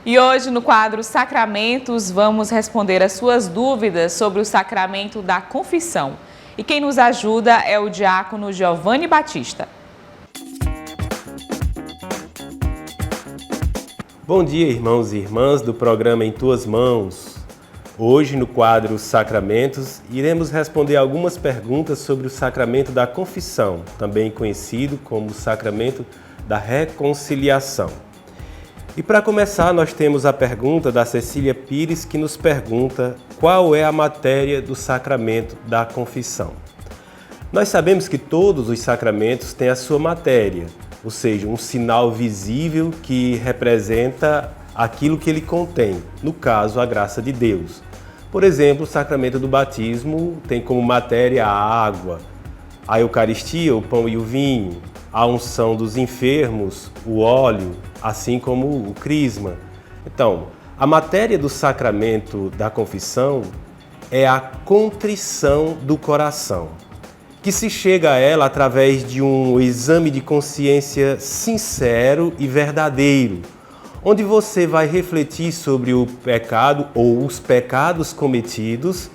E hoje, no quadro Sacramentos, vamos responder as suas dúvidas sobre o sacramento da confissão. E quem nos ajuda é o diácono Giovanni Batista. Bom dia, irmãos e irmãs do programa Em Tuas Mãos. Hoje, no quadro Sacramentos, iremos responder algumas perguntas sobre o sacramento da confissão, também conhecido como o sacramento da reconciliação. E para começar, nós temos a pergunta da Cecília Pires, que nos pergunta qual é a matéria do sacramento da confissão. Nós sabemos que todos os sacramentos têm a sua matéria, ou seja, um sinal visível que representa aquilo que ele contém, no caso, a graça de Deus. Por exemplo, o sacramento do batismo tem como matéria a água, a Eucaristia, o pão e o vinho, a unção dos enfermos, o óleo, assim como o crisma. Então, a matéria do sacramento da confissão é a contrição do coração, que se chega a ela através de um exame de consciência sincero e verdadeiro, onde você vai refletir sobre o pecado ou os pecados cometidos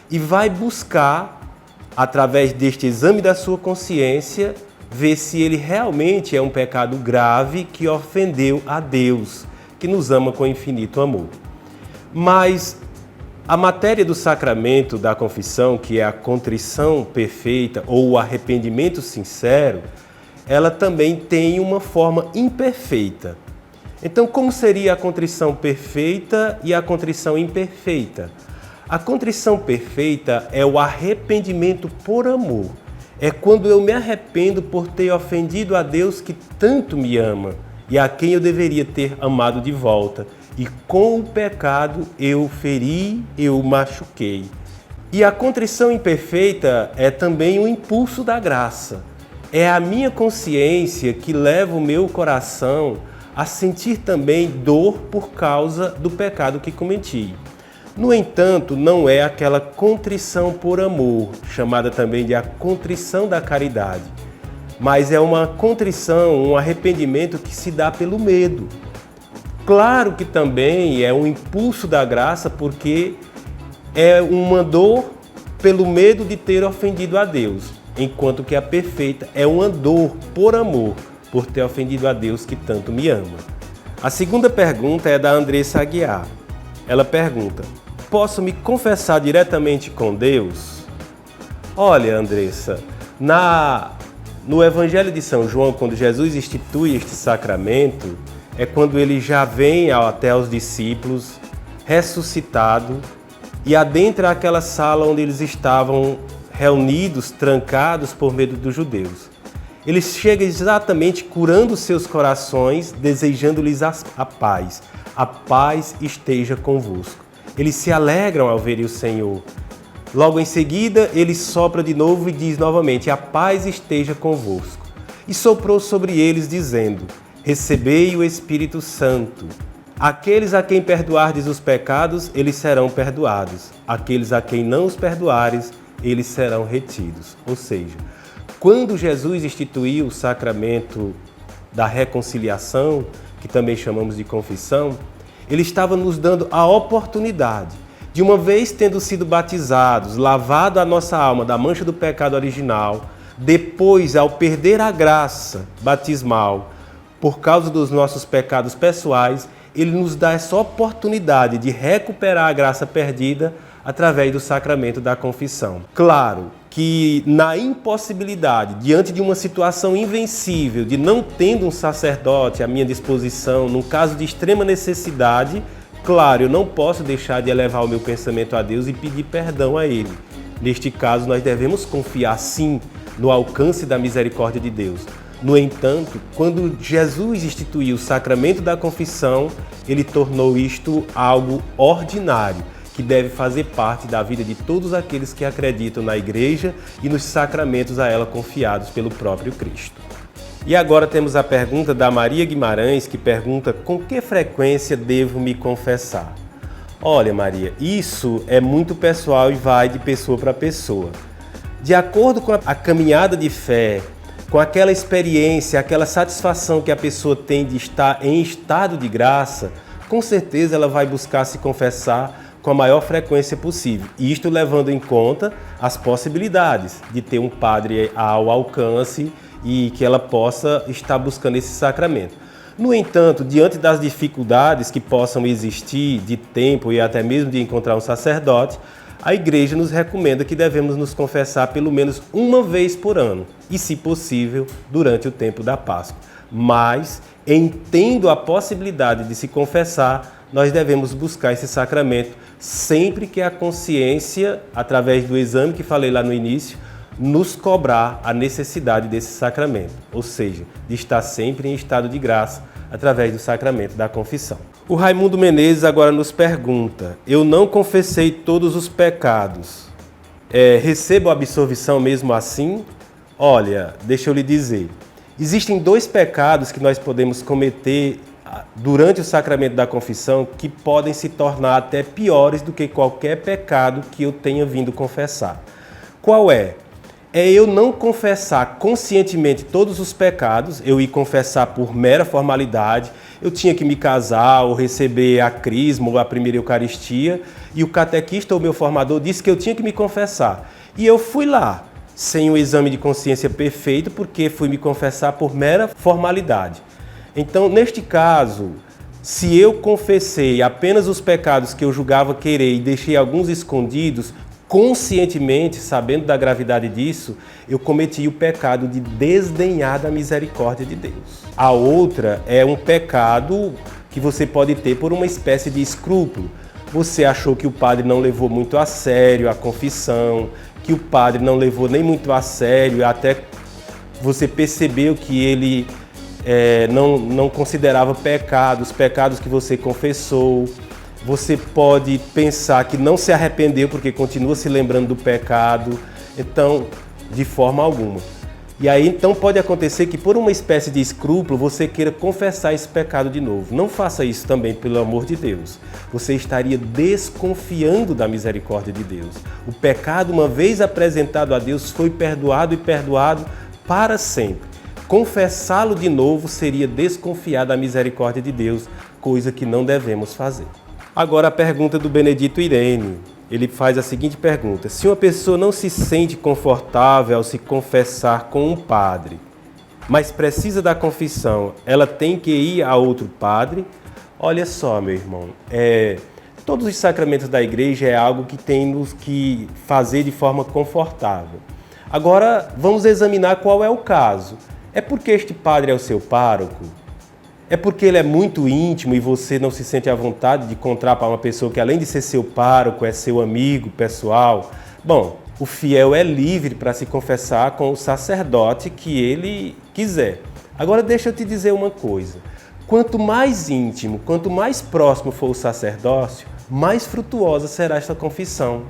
e vai buscar, através deste exame da sua consciência, ver se ele realmente é um pecado grave que ofendeu a Deus, que nos ama com infinito amor. Mas a matéria do sacramento da confissão, que é a contrição perfeita ou o arrependimento sincero, ela também tem uma forma imperfeita. Então, como seria a contrição perfeita e a contrição imperfeita? A contrição perfeita é o arrependimento por amor. É quando eu me arrependo por ter ofendido a Deus que tanto me ama e a quem eu deveria ter amado de volta. E com o pecado eu feri, eu machuquei. E a contrição imperfeita é também um impulso da graça. É a minha consciência que leva o meu coração a sentir também dor por causa do pecado que cometi. No entanto, não é aquela contrição por amor, chamada também de a contrição da caridade, mas é uma contrição, um arrependimento que se dá pelo medo. Claro que também é um impulso da graça, porque é uma dor pelo medo de ter ofendido a Deus, enquanto que a perfeita é uma dor por amor, por ter ofendido a Deus que tanto me ama. A segunda pergunta é da Andressa Aguiar. Ela pergunta: posso me confessar diretamente com Deus? Olha, Andressa, no Evangelho de São João, quando Jesus institui este sacramento, é quando ele já vem até os discípulos, ressuscitado, e adentra aquela sala onde eles estavam reunidos, trancados por medo dos judeus. Ele chega exatamente curando seus corações, desejando-lhes a paz. A paz esteja convosco. Eles se alegram ao verem o Senhor. Logo em seguida, ele sopra de novo e diz novamente: a paz esteja convosco. E soprou sobre eles, dizendo: recebei o Espírito Santo. Aqueles a quem perdoardes os pecados, eles serão perdoados. Aqueles a quem não os perdoares, eles serão retidos. Ou seja, quando Jesus instituiu o sacramento da reconciliação, que também chamamos de confissão, ele estava nos dando a oportunidade de, uma vez tendo sido batizados, lavado a nossa alma da mancha do pecado original, depois, ao perder a graça batismal por causa dos nossos pecados pessoais, ele nos dá essa oportunidade de recuperar a graça perdida através do sacramento da confissão. Claro que na impossibilidade, diante de uma situação invencível, de não tendo um sacerdote à minha disposição, num caso de extrema necessidade, claro, eu não posso deixar de elevar o meu pensamento a Deus e pedir perdão a Ele. Neste caso, nós devemos confiar sim no alcance da misericórdia de Deus. No entanto, quando Jesus instituiu o sacramento da confissão, ele tornou isto algo ordinário, que deve fazer parte da vida de todos aqueles que acreditam na Igreja e nos sacramentos a ela confiados pelo próprio Cristo. E agora temos a pergunta da Maria Guimarães, que pergunta: com que frequência devo me confessar? Olha, Maria, isso é muito pessoal e vai de pessoa para pessoa. De acordo com a caminhada de fé, com aquela experiência, aquela satisfação que a pessoa tem de estar em estado de graça, com certeza ela vai buscar se confessar com a maior frequência possível. Isto levando em conta as possibilidades de ter um padre ao alcance e que ela possa estar buscando esse sacramento. No entanto, diante das dificuldades que possam existir de tempo e até mesmo de encontrar um sacerdote, a Igreja nos recomenda que devemos nos confessar pelo menos uma vez por ano e, se possível, durante o tempo da Páscoa. Mas, em tendo a possibilidade de se confessar, nós devemos buscar esse sacramento sempre que a consciência, através do exame que falei lá no início, nos cobrar a necessidade desse sacramento, ou seja, de estar sempre em estado de graça através do sacramento da confissão. O Raimundo Menezes agora nos pergunta: eu não confessei todos os pecados, recebo a absolvição mesmo assim? Olha, deixa eu lhe dizer, existem 2 pecados que nós podemos cometer durante o sacramento da confissão que podem se tornar até piores do que qualquer pecado que eu tenha vindo confessar. Qual é? É eu não confessar conscientemente todos os pecados, eu ir confessar por mera formalidade, eu tinha que me casar ou receber a crisma ou a primeira Eucaristia, e o catequista ou meu formador disse que eu tinha que me confessar. E eu fui lá, sem um exame de consciência perfeito, porque fui me confessar por mera formalidade. Então, neste caso, se eu confessei apenas os pecados que eu julgava querer e deixei alguns escondidos, conscientemente, sabendo da gravidade disso, eu cometi o pecado de desdenhar da misericórdia de Deus. A outra é um pecado que você pode ter por uma espécie de escrúpulo. Você achou que o padre não levou muito a sério a confissão, que o padre não levou nem muito a sério, até você percebeu que ele não considerava os pecados que você confessou. Você pode pensar que não se arrependeu porque continua se lembrando do pecado, então, de forma alguma. E aí, então, pode acontecer que por uma espécie de escrúpulo você queira confessar esse pecado de novo. Não faça isso também, pelo amor de Deus. Você estaria desconfiando da misericórdia de Deus. O pecado, uma vez apresentado a Deus, foi perdoado e perdoado para sempre. Confessá-lo de novo seria desconfiar da misericórdia de Deus, coisa que não devemos fazer. Agora a pergunta do Benedito Irene. Ele faz a seguinte pergunta: se uma pessoa não se sente confortável ao se confessar com um padre, mas precisa da confissão, ela tem que ir a outro padre? Olha só, meu irmão, todos os sacramentos da Igreja é algo que temos que fazer de forma confortável. Agora, vamos examinar qual é o caso. É porque este padre é o seu pároco? É porque ele é muito íntimo e você não se sente à vontade de encontrar para uma pessoa que, além de ser seu pároco, é seu amigo pessoal? Bom, o fiel é livre para se confessar com o sacerdote que ele quiser. Agora deixa eu te dizer uma coisa. Quanto mais íntimo, quanto mais próximo for o sacerdócio, mais frutuosa será esta confissão.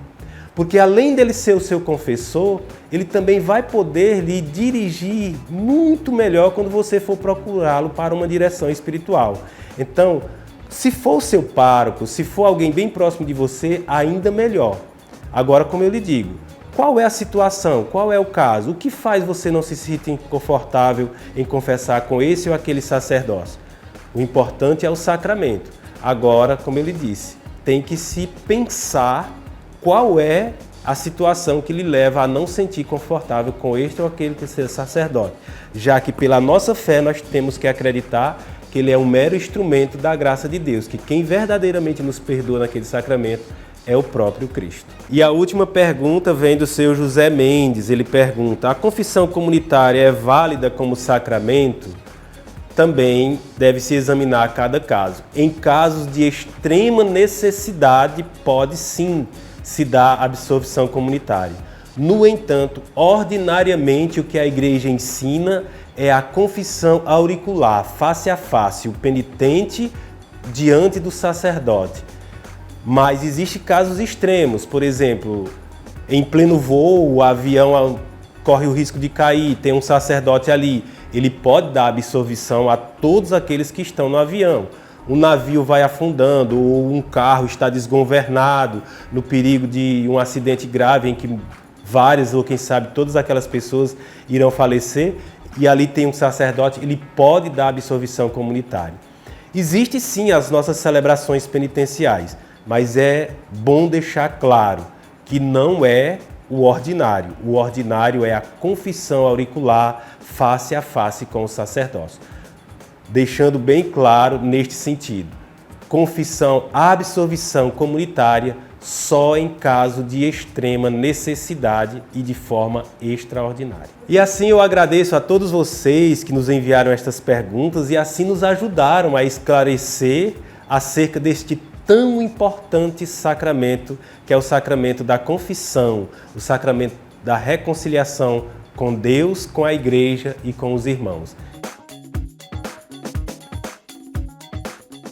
Porque além dele ser o seu confessor, ele também vai poder lhe dirigir muito melhor quando você for procurá-lo para uma direção espiritual. Então, se for o seu pároco, se for alguém bem próximo de você, ainda melhor. Agora, como eu lhe digo, qual é a situação? Qual é o caso? O que faz você não se sentir confortável em confessar com esse ou aquele sacerdócio? O importante é o sacramento. Agora, como eu lhe disse, tem que se pensar qual é a situação que lhe leva a não sentir confortável com este ou aquele que seja sacerdote, já que pela nossa fé nós temos que acreditar que ele é um mero instrumento da graça de Deus, que quem verdadeiramente nos perdoa naquele sacramento é o próprio Cristo. E a última pergunta vem do seu José Mendes. Ele pergunta: a confissão comunitária é válida como sacramento? Também deve-se examinar cada caso. Em casos de extrema necessidade, pode sim se dá absolvição comunitária. No entanto, ordinariamente o que a Igreja ensina é a confissão auricular, face a face, o penitente diante do sacerdote. Mas existem casos extremos, por exemplo, em pleno voo, o avião corre o risco de cair, tem um sacerdote ali, ele pode dar absolvição a todos aqueles que estão no avião. Um navio vai afundando, ou um carro está desgovernado, no perigo de um acidente grave em que várias, ou quem sabe todas aquelas pessoas irão falecer, e ali tem um sacerdote, ele pode dar absolvição comunitária. Existem sim as nossas celebrações penitenciais, mas é bom deixar claro que não é o ordinário. O ordinário é a confissão auricular face a face com o sacerdócio. Deixando bem claro neste sentido, confissão, absolvição comunitária só em caso de extrema necessidade e de forma extraordinária. E assim eu agradeço a todos vocês que nos enviaram estas perguntas e assim nos ajudaram a esclarecer acerca deste tão importante sacramento, que é o sacramento da confissão, o sacramento da reconciliação com Deus, com a igreja e com os irmãos.